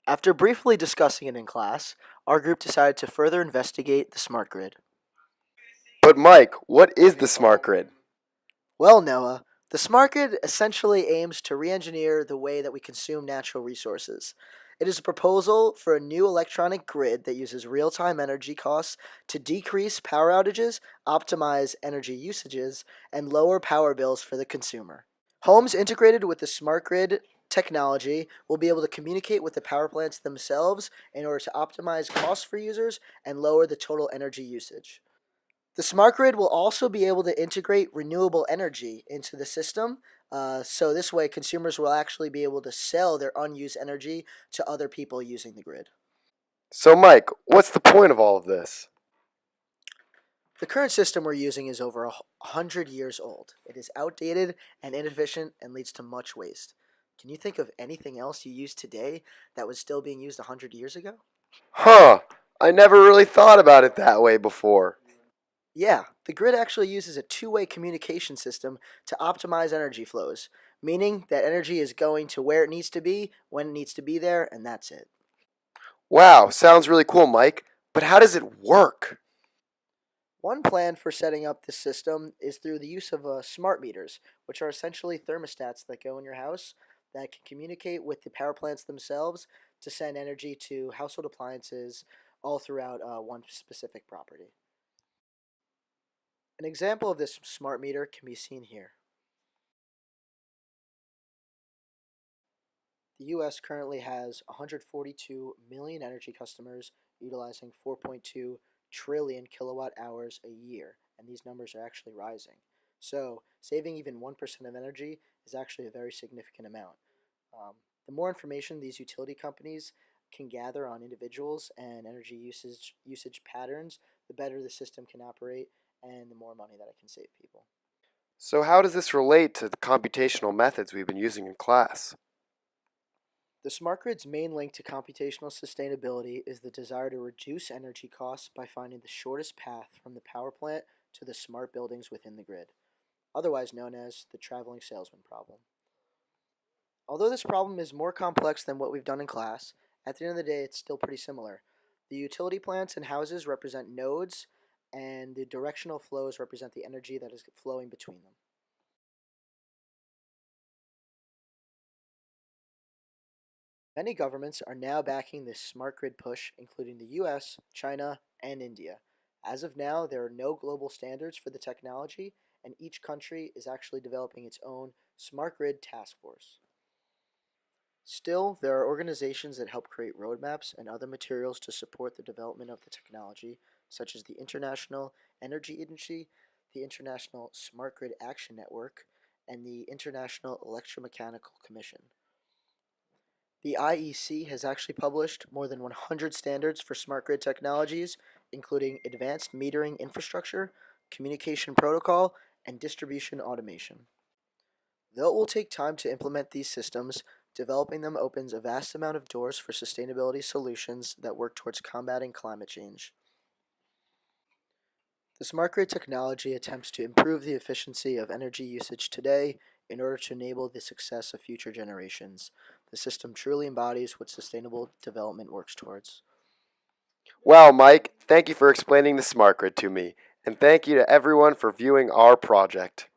After briefly discussing it in class, our group decided to further investigate the smart grid. But Mike, what is the smart grid? Well, Noah, the smart grid essentially aims to re engineer the way that we consume natural resources. It is a proposal for a new electronic grid that uses real time energy costs to decrease power outages, optimize energy usages, and lower power bills for the consumer. Homes integrated with the smart grid technology will be able to communicate with the power plants themselves in order to optimize costs for users and lower the total energy usage. The smart grid will also be able to integrate renewable energy into the system. So, this way, consumers will actually be able to sell their unused energy to other people using the grid. So, Mike, what's the point of all of this? The current system we're using is over 100 years old. It is outdated and inefficient and leads to much waste. Can you think of anything else you use today that was still being used 100 years ago? Huh, I never really thought about it that way before. Yeah, the grid actually uses a two-way communication system to optimize energy flows, meaning that energy is going to where it needs to be, when it needs to be there, and that's it. Wow, sounds really cool, Mike. But how does it work? One plan for setting up this system is through the use of smart meters, which are essentially thermostats that go in your house that can communicate with the power plants themselves to send energy to household appliances all throughout one specific property. An example of this smart meter can be seen here. The US currently has 142 million energy customers utilizing 4.2 trillion kilowatt hours a year, and these numbers are actually rising. So, saving even 1% of energy is actually a very significant amount. The more information these utility companies can gather on individuals and energy usage patterns, the better the system can operate and the more money that it can save people. So, how does this relate to the computational methods we've been using in class? The smart grid's main link to computational sustainability is the desire to reduce energy costs by finding the shortest path from the power plant to the smart buildings within the grid, otherwise known as the traveling salesman problem. Although this problem is more complex than what we've done in class, at the end of the day it's still pretty similar. The utility plants and houses represent nodes, and the directional flows represent the energy that is flowing between them. Many governments are now backing this smart grid push, including the US, China, and India. As of now, there are no global standards for the technology, and each country is actually developing its own smart grid task force. Still, there are organizations that help create roadmaps and other materials to support the development of the technology, such as the International Energy Agency, the International Smart Grid Action Network, and the International Electromechanical Commission. The IEC has actually published more than 100 standards for smart grid technologies, including advanced metering infrastructure, communication protocol, and distribution automation. Though it will take time to implement these systems, developing them opens a vast amount of doors for sustainability solutions that work towards combating climate change. The smart grid technology attempts to improve the efficiency of energy usage today in order to enable the success of future generations. The system truly embodies what sustainable development works towards. Wow, Mike, thank you for explaining the smart grid to me. And thank you to everyone for viewing our project.